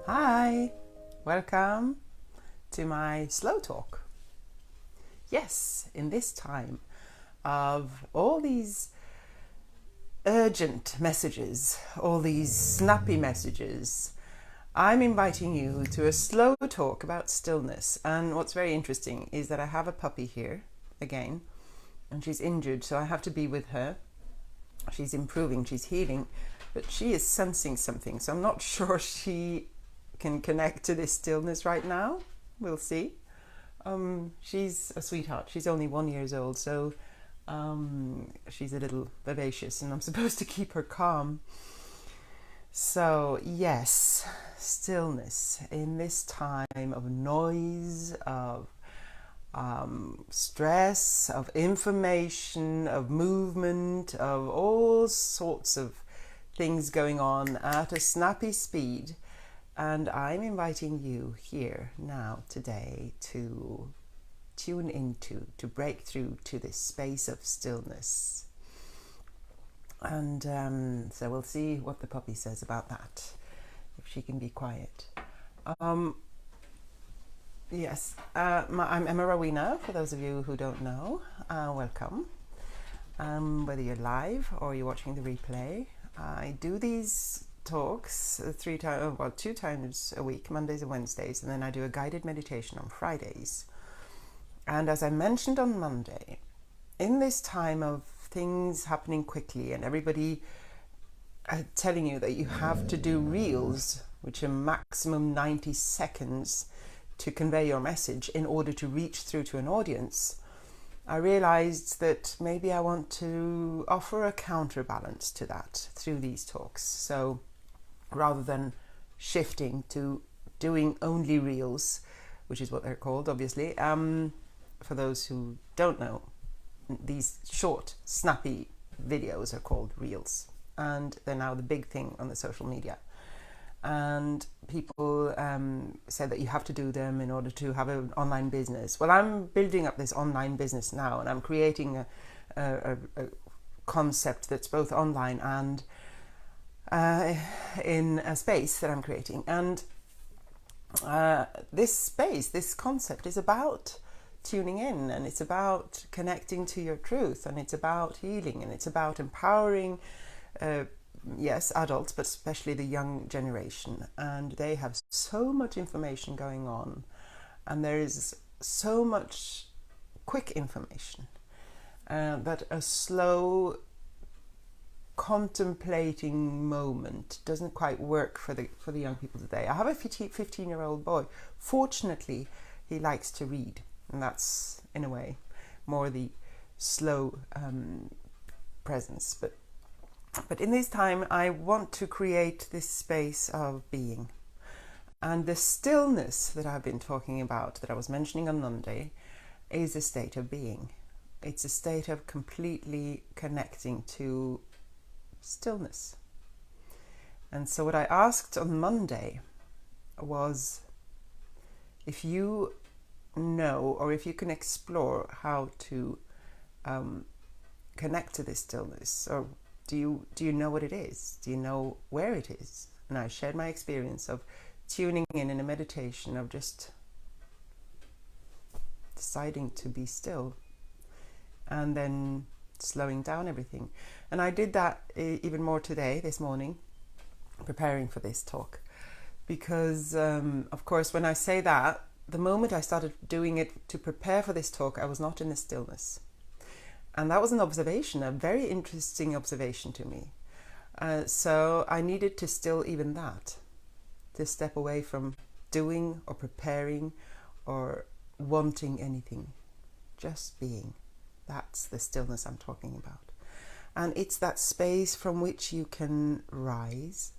Hi, welcome to my slow talk. Yes, in this time of all these urgent messages, all these snappy messages, I'm inviting you to a slow talk about stillness. And what's very interesting is that I have a puppy here again, and she's injured, so I have to be with her. She's improving, she's healing, but she is sensing something, so I'm not sure she can connect to this stillness right now. We'll see. She's a sweetheart. She's only 1 year old, so she's a little vivacious, and I'm supposed to keep her calm. So yes, stillness in this time of noise, of stress, of information, of movement, of all sorts of things going on at a snappy speed. And I'm inviting you here now today to tune into, to break through to this space of stillness. And so we'll see what the puppy says about that, if she can be quiet. Yes, I'm Emma Rowena, for those of you who don't know. Welcome. Whether you're live or you're watching the replay, I do these talks 2 times a week, Mondays and Wednesdays, and then I do a guided meditation on Fridays. And as I mentioned on Monday, in this time of things happening quickly and everybody telling you that you have to do reels, which are maximum 90 seconds to convey your message in order to reach through to an audience, I realized that maybe I want to offer a counterbalance to that through these talks. So rather than shifting to doing only reels, which is what they're called, obviously, for those who don't know, these short, snappy videos are called reels, and they're now the big thing on the social media. And people said that you have to do them in order to have an online business. Well, I'm building up this online business now, and I'm creating a concept that's both online and in a space that I'm creating. And this concept is about tuning in, and it's about connecting to your truth, and it's about healing, and it's about empowering yes, adults, but especially the young generation. And they have so much information going on, and there is so much quick information that a slow contemplating moment doesn't quite work for the young people today. I have a 15-year-old boy. Fortunately, he likes to read, and that's in a way more the slow presence. But in this time, I want to create this space of being. And the stillness that I've been talking about, that I was mentioning on Monday, is a state of being. It's a state of completely connecting to stillness. And so what I asked on Monday was, if you know, or if you can explore how to connect to this stillness, or do you know what it is? Do you know where it is? And I shared my experience of tuning in a meditation, of just deciding to be still and then slowing down everything. And I did that even more today, this morning, preparing for this talk. Because, of course, when I say that, the moment I started doing it to prepare for this talk, I was not in the stillness. And that was an observation, a very interesting observation to me. So I needed to still even that, to step away from doing or preparing or wanting anything, just being. That's the stillness I'm talking about. And it's that space from which you can rise,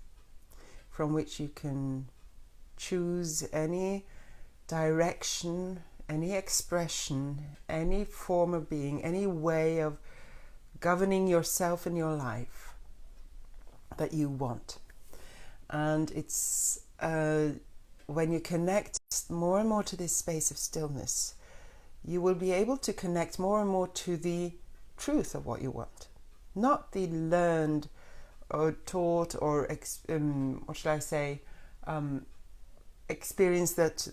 from which you can choose any direction, any expression, any form of being, any way of governing yourself and your life that you want. And it's when you connect more and more to this space of stillness, you will be able to connect more and more to the truth of what you want, not the learned or taught or what should I say, experience that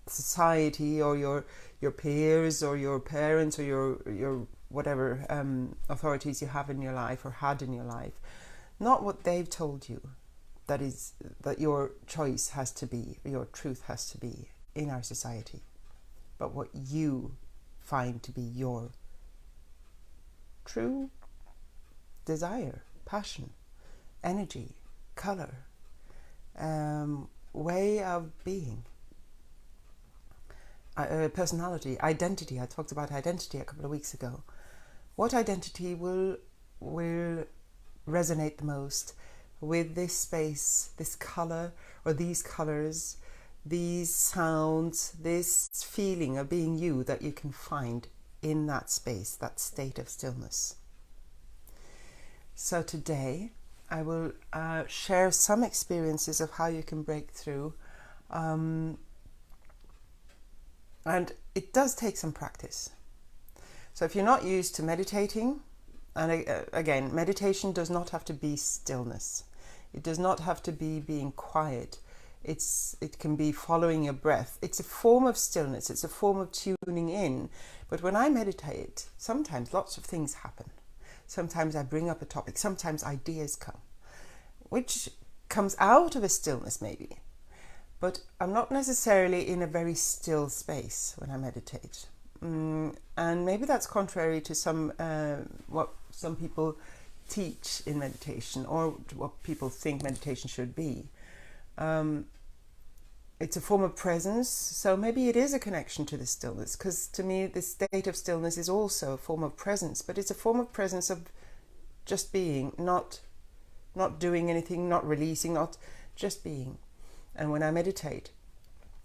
society or your peers or your parents or your whatever authorities you have in your life or had in your life, not what they've told you that your choice has to be, your truth has to be in our society, but what you find to be your true desire, passion, energy, color, way of being, personality, identity. I talked about identity a couple of weeks ago. What identity will resonate the most with this space, this color, or these colors, these sounds, this feeling of being you that you can find in that space, that state of stillness? So today I will share some experiences of how you can break through, and it does take some practice. So if you're not used to meditating, and again, meditation does not have to be stillness. It does not have to be being quiet. It can be following your breath. It's a form of stillness. It's a form of tuning in. But when I meditate, sometimes lots of things happen. Sometimes I bring up a topic. Sometimes ideas come, which comes out of a stillness maybe. But I'm not necessarily in a very still space when I meditate. And maybe that's contrary to some what some people teach in meditation, or what people think meditation should be. It's a form of presence, so maybe it is a connection to the stillness, because to me the state of stillness is also a form of presence, but it's a form of presence of just being, not doing anything, not releasing, not just being. And when I meditate,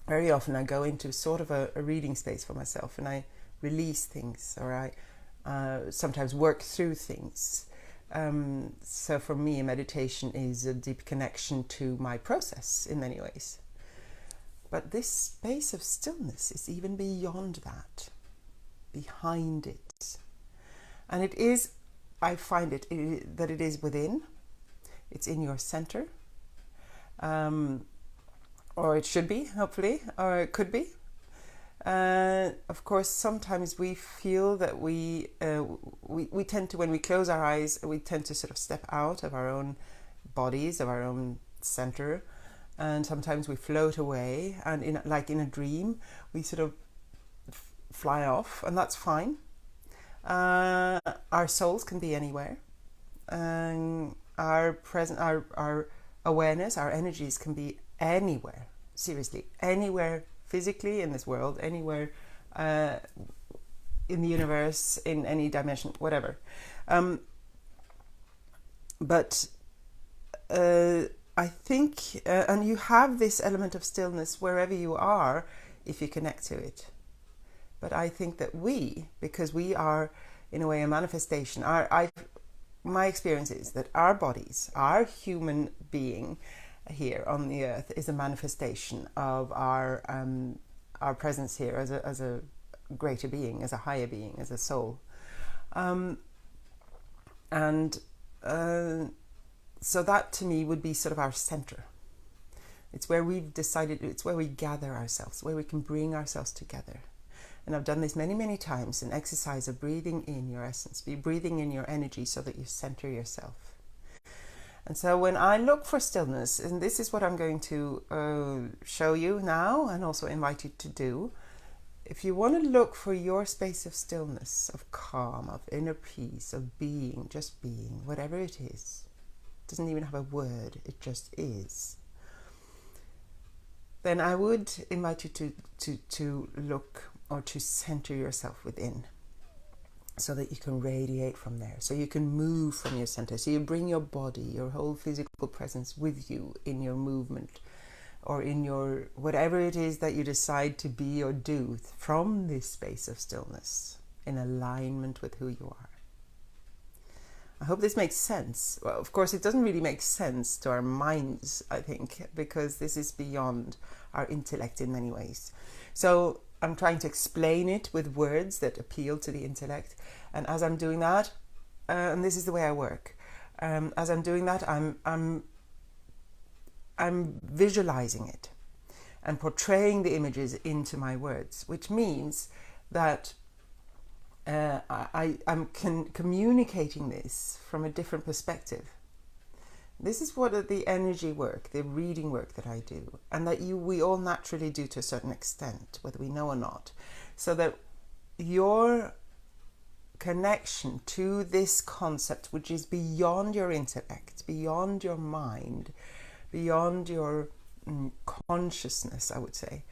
very often I go into sort of a reading space for myself, and I release things, or I sometimes work through things. So for me, meditation is a deep connection to my process in many ways. But this space of stillness is even beyond that, behind it. And it is, I find that it is within, it's in your center, or it should be, hopefully, or it could be. Of course, sometimes we feel that we tend to, when we close our eyes, we tend to sort of step out of our own bodies, of our own center, and sometimes we float away, and like in a dream, we sort of fly off, and that's fine. Our souls can be anywhere, and our awareness, our energies can be anywhere. Seriously, anywhere. Physically in this world, anywhere in the universe, in any dimension, whatever. But I think, and you have this element of stillness wherever you are, if you connect to it. But I think that because we are, in a way, a manifestation, my experience is that our bodies, our human being, here on the earth, is a manifestation of our presence here as a greater being, as a higher being, as a soul, so that to me would be sort of our center. It's where we've decided, it's where we gather ourselves, where we can bring ourselves together. And I've done this many, many times, an exercise of breathing in your essence, breathing in your energy so that you center yourself. And so when I look for stillness, and this is what I'm going to show you now and also invite you to do, if you want to look for your space of stillness, of calm, of inner peace, of being, just being, whatever it is, it doesn't even have a word, it just is, then I would invite you to look or to center yourself within, so that you can radiate from there, so you can move from your center, so you bring your body, your whole physical presence with you in your movement, or in your whatever it is that you decide to be or do from this space of stillness, in alignment with who you are. I hope this makes sense. Well, of course, it doesn't really make sense to our minds, I think, because this is beyond our intellect in many ways. So I'm trying to explain it with words that appeal to the intellect. And as I'm doing that, and this is the way I work, as I'm doing that, I'm visualizing it. and portraying the images into my words, which means that I'm communicating this from a different perspective. This is what the energy work, the reading work that I do, and that we all naturally do to a certain extent, whether we know or not, so that your connection to this concept, which is beyond your intellect, beyond your mind, beyond your consciousness, I would say,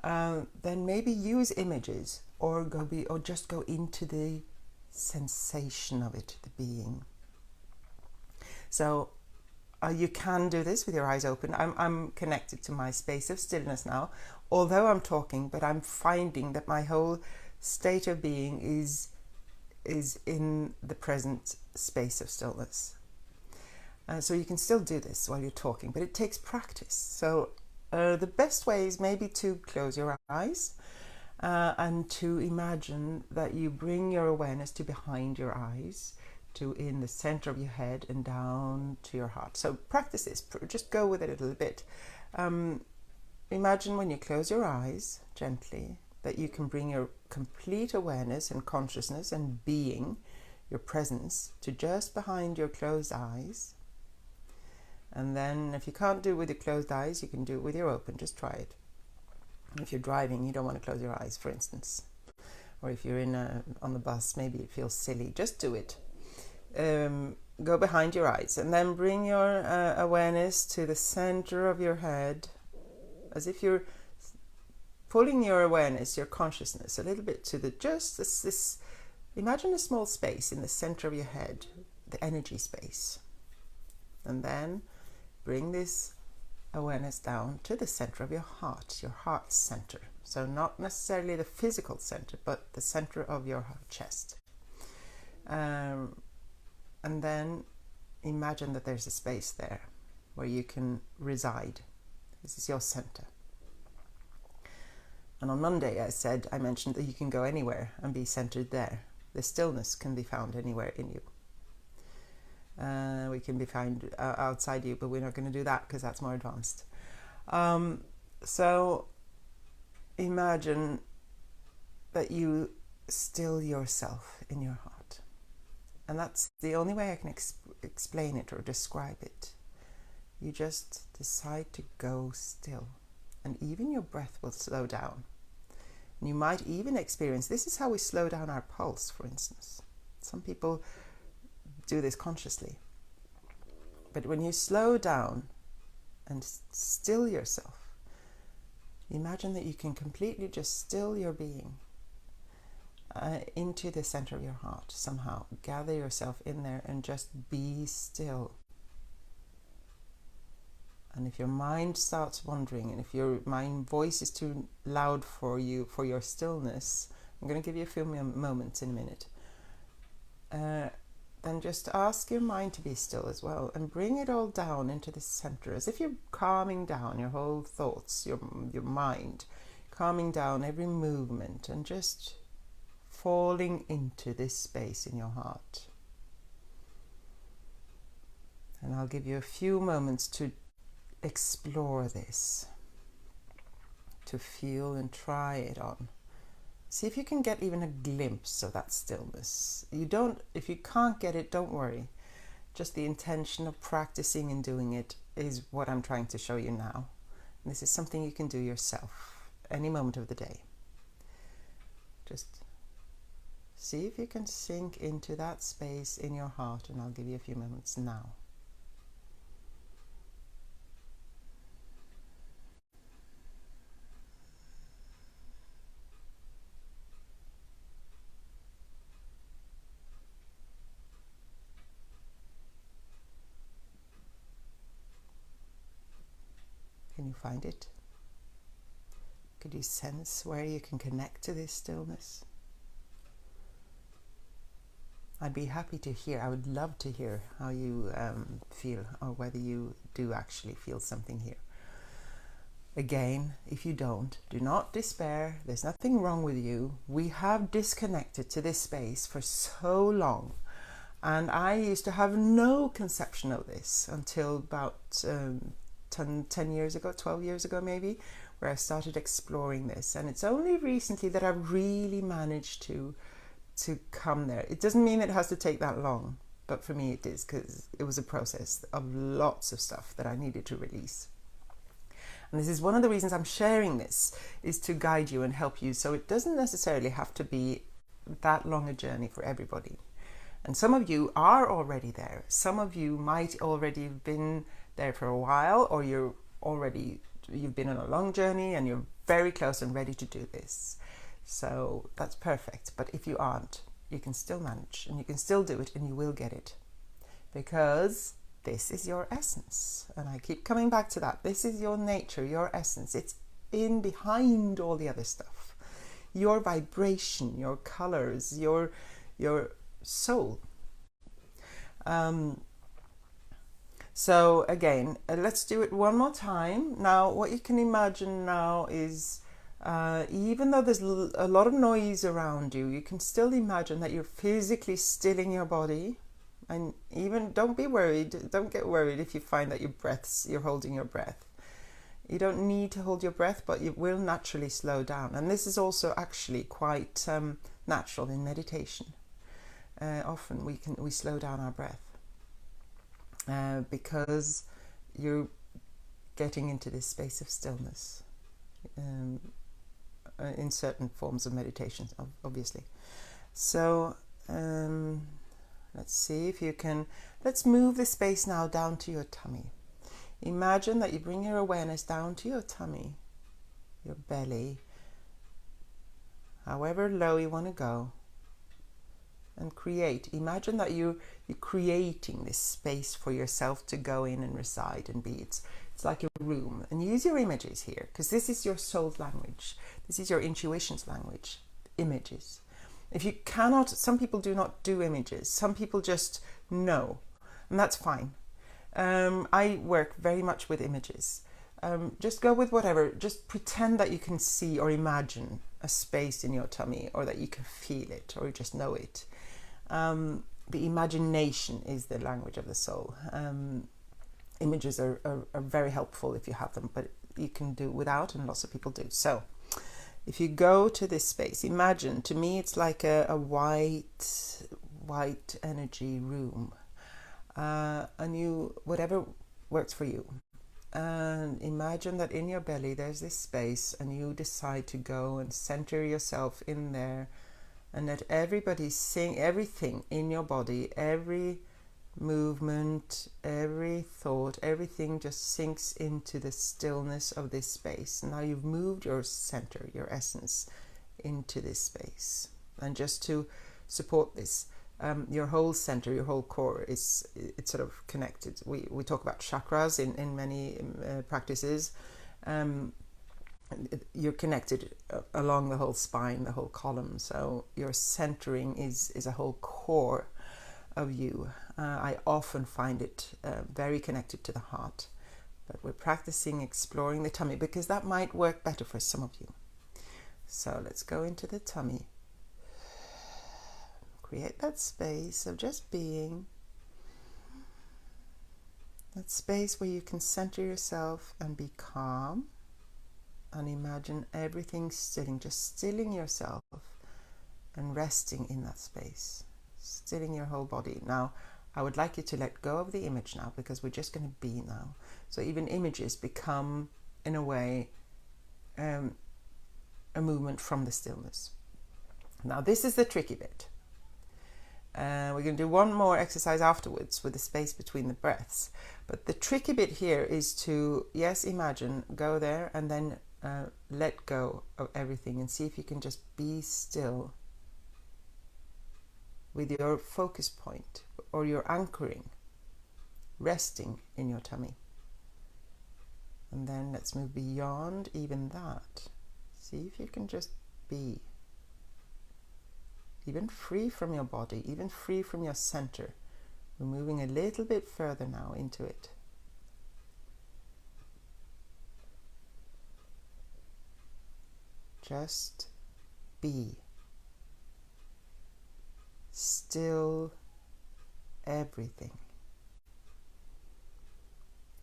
then maybe use images or just go into the sensation of it, the being. So you can do this with your eyes open. I'm connected to my space of stillness now, although I'm talking, but I'm finding that my whole state of being is in the present space of stillness. So you can still do this while you're talking, but it takes practice. So the best way is maybe to close your eyes and to imagine that you bring your awareness to behind your eyes, to in the center of your head and down to your heart. So practice this, just go with it a little bit. Imagine when you close your eyes gently that you can bring your complete awareness and consciousness and being, your presence, to just behind your closed eyes. And then if you can't do it with your closed eyes, you can do it with your open. Just try it. If you're driving, you don't want to close your eyes, for instance. Or if you're on the bus, maybe it feels silly. Just do it. Go behind your eyes and then bring your awareness to the center of your head, as if you're pulling your awareness, your consciousness, a little bit to this. Imagine a small space in the center of your head, the energy space, and then bring this awareness down to the center of your heart center. So not necessarily the physical center, but the center of your chest. And then imagine that there's a space there where you can reside. This is your center. And on Monday I mentioned that you can go anywhere and be centered there. The stillness can be found anywhere in you. We can be found outside you, but we're not going to do that because that's more advanced. So imagine that you still yourself in your heart. And that's the only way I can explain it or describe it. You just decide to go still. And even your breath will slow down. And you might even experience, this is how we slow down our pulse, for instance. Some people do this consciously. But when you slow down and still yourself, imagine that you can completely just still your being into the center of your heart somehow. Gather yourself in there and just be still. And if your mind starts wandering, and if your mind voice is too loud for you, for your stillness, I'm going to give you a few moments in a minute. Then just ask your mind to be still as well, and bring it all down into the center, as if you're calming down your whole thoughts, your mind, calming down every movement, and just falling into this space in your heart. And I'll give you a few moments to explore this, to feel and try it on. See if you can get even a glimpse of that stillness. If you can't get it, don't worry. Just the intention of practicing and doing it is what I'm trying to show you now. And this is something you can do yourself, any moment of the day. Just see if you can sink into that space in your heart, and I'll give you a few moments now. Can you find it? Could you sense where you can connect to this stillness? I'd be happy to hear. I would love to hear how you feel, or whether you do actually feel something here. Again, if you don't, do not despair. There's nothing wrong with you. We have disconnected to this space for so long. And I used to have no conception of this until about 10 years ago, 12 years ago maybe, where I started exploring this, and it's only recently that I've really managed to come there. It doesn't mean it has to take that long, but for me it is, because it was a process of lots of stuff that I needed to release. And this is one of the reasons I'm sharing this, is to guide you and help you, so it doesn't necessarily have to be that long a journey for everybody. And some of you are already there. Some of you might already have been there for a while, or you've been on a long journey and you're very close and ready to do this. So that's perfect. But if you aren't, you can still manage, and you can still do it, and you will get it, because this is your essence. And I keep coming back to that. This is your nature, your essence. It's in behind all the other stuff. Your vibration, your colors, your soul. So again, let's do it one more time. Now, what you can imagine now is, even though there's a lot of noise around you, you can still imagine that you're physically stilling your body. And even don't get worried if you find that you're holding your breath. You don't need to hold your breath, but it will naturally slow down. And this is also actually quite natural in meditation. Often we slow down our breath because you're getting into this space of stillness in certain forms of meditation, obviously. So let's see if you can. Let's move the space now down to your tummy. Imagine that you bring your awareness down to your tummy, your belly, however low you want to go, and imagine that you're creating this space for yourself to go in and reside and be. It's like a room. And use your images here, because this is your soul's language. This is your intuition's language. Images. If you cannot, some people do not do images. Some people just know, and that's fine. I work very much with images. Just go with whatever. Just pretend that you can see or imagine a space in your tummy, or that you can feel it, or just know it. The imagination is the language of the soul. Images are very helpful if you have them, but you can do without, and lots of people do. So if you go to this space, imagine, to me it's like a white energy room, and whatever works for you. And imagine that in your belly there's this space, and you decide to go and center yourself in there, and let everybody sing, everything in your body, every movement, every thought, everything just sinks into the stillness of this space. Now you've moved your center, your essence, into this space. And just to support this, your whole center, your whole core it's sort of connected. We talk about chakras in many practices. You're connected along the whole spine, the whole column. So your centering is a whole core of you. I often find it very connected to the heart, but we're practicing exploring the tummy, because that might work better for some of you. So let's go into the tummy. Create that space of just being. That space where you can center yourself and be calm. And imagine everything stilling, just stilling yourself and resting in that space, stilling your whole body. Now, I would like you to let go of the image now, because we're just going to be now. So even images become, in a way, a movement from the stillness. Now, this is the tricky bit. We're going to do one more exercise afterwards with the space between the breaths. But the tricky bit here is to, yes, imagine, go there, and then let go of everything, and see if you can just be still with your focus point, or your anchoring, resting in your tummy. And then let's move beyond even that. See if you can just be even free from your body, even free from your center. We're moving a little bit further now into it. Just be. Still everything.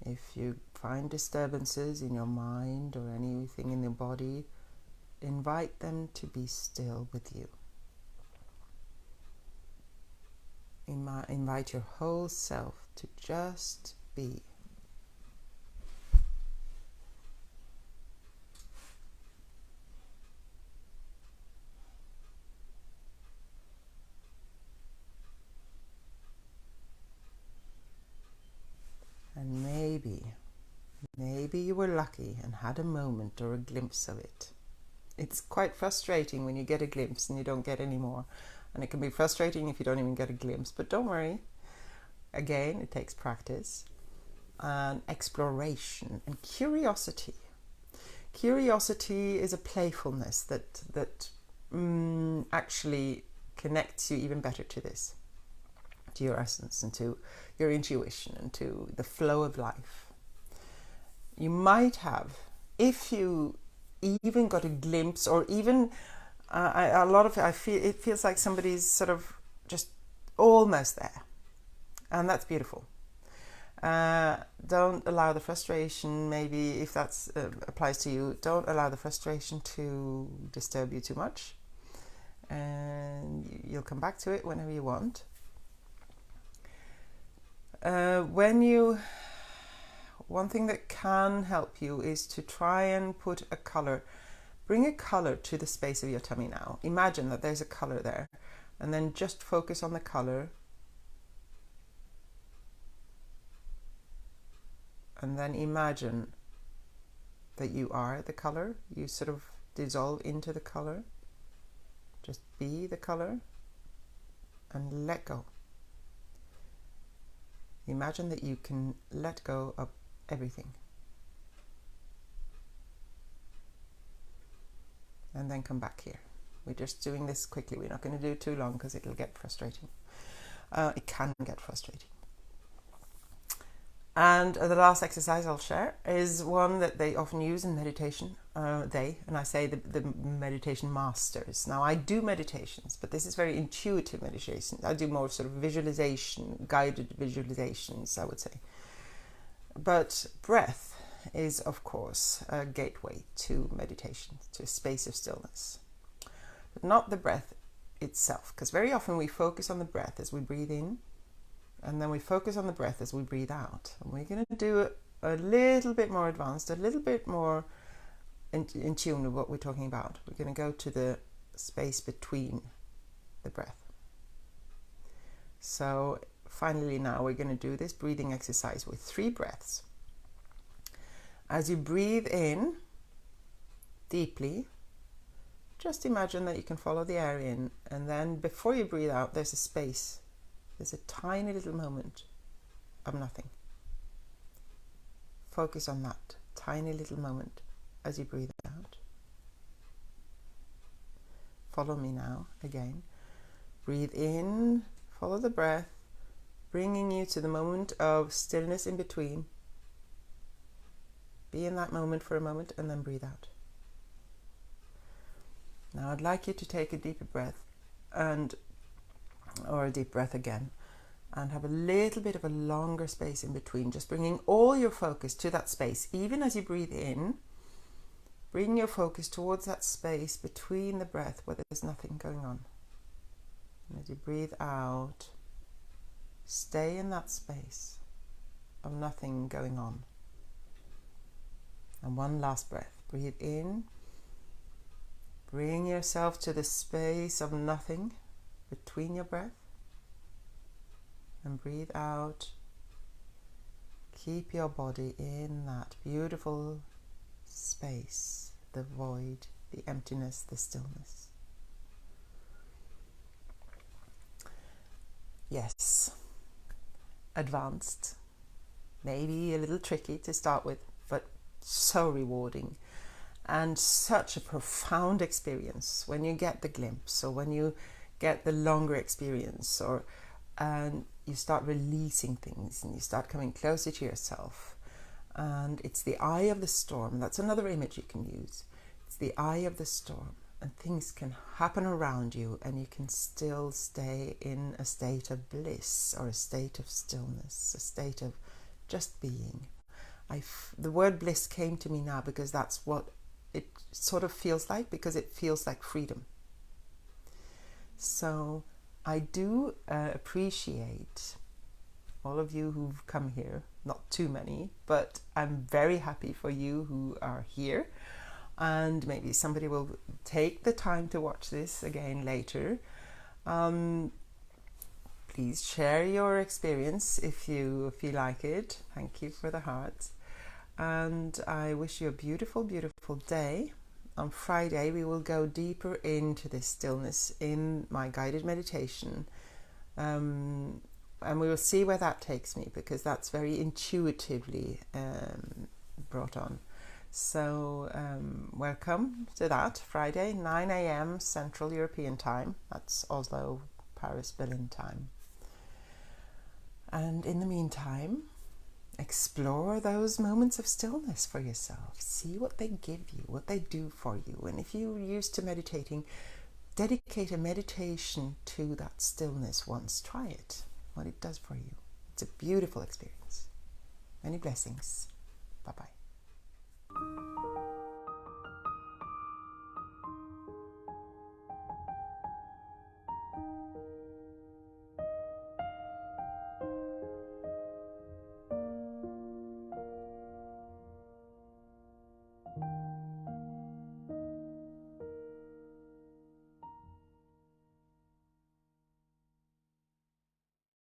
If you find disturbances in your mind or anything in your body, invite them to be still with you. Invite your whole self to just be. And maybe you were lucky and had a moment or a glimpse of it. It's quite frustrating when you get a glimpse and you don't get any more. And it can be frustrating if you don't even get a glimpse. But don't worry. Again, it takes practice and exploration and curiosity. Curiosity is a playfulness that actually connects you even better to this, to your essence and to your intuition and to the flow of life. You might have, if you even got a glimpse, or even a lot of it feels like somebody's sort of just almost there, and that's beautiful. Don't allow the frustration, maybe if that applies to you, don't allow the frustration to disturb you too much, and you'll come back to it whenever you want. One thing that can help you is to try and put a color, bring a color to the space of your tummy now. Imagine that there's a color there, and then just focus on the color. And then imagine that you are the color. You sort of dissolve into the color. Just be the color and let go. Imagine that you can let go of everything. And then come back here. We're just doing this quickly. We're not going to do it too long because it'll get frustrating. It can get frustrating. And the last exercise I'll share is one that they often use in meditation. And I say the meditation masters. Now, I do meditations, but this is very intuitive meditation. I do more sort of visualization, guided visualizations, I would say. But breath is, of course, a gateway to meditation, to a space of stillness. But not the breath itself, because very often we focus on the breath as we breathe in, and then we focus on the breath as we breathe out. And we're going to do it a little bit more advanced, a little bit more in tune with what we're talking about. We're going to go to the space between the breath. So finally now we're going to do this breathing exercise with 3 breaths. As you breathe in deeply, just imagine that you can follow the air in, and then before you breathe out, there's a space. There's a tiny little moment of nothing. Focus on that tiny little moment as you breathe out. Follow me now again. Breathe in, follow the breath, bringing you to the moment of stillness in between. Be in that moment for a moment and then breathe out. Now I'd like you to take a deeper breath or a deep breath again, and have a little bit of a longer space in between, just bringing all your focus to that space. Even as you breathe in, bring your focus towards that space between the breath where there's nothing going on. And as you breathe out, stay in that space of nothing going on. And one last breath. Breathe in, bring yourself to the space of nothing between your breath, and breathe out. Keep your body in that beautiful space, the void, the emptiness, the stillness. Yes, advanced, maybe a little tricky to start with, but so rewarding. And such a profound experience when you get the glimpse, or when you get the longer experience, and you start releasing things and you start coming closer to yourself. And it's the eye of the storm. That's another image you can use. It's the eye of the storm, and things can happen around you and you can still stay in a state of bliss or a state of stillness, a state of just being. The word bliss came to me now because that's what it sort of feels like, because it feels like freedom. So I do appreciate all of you who've come here, not too many, but I'm very happy for you who are here, and maybe somebody will take the time to watch this again later. Please share your experience if you feel like it. Thank you for the hearts. And I wish you a beautiful, beautiful day. On Friday, we will go deeper into this stillness in my guided meditation. And we will see where that takes me, because that's very intuitively brought on. So welcome to that, Friday, 9 a.m. Central European Time. That's Oslo, Paris, Berlin time. And in the meantime, explore those moments of stillness for yourself. See what they give you, what they do for you. And if you're used to meditating, dedicate a meditation to that stillness once. Try it, what it does for you. It's a beautiful experience. Many blessings. Bye-bye.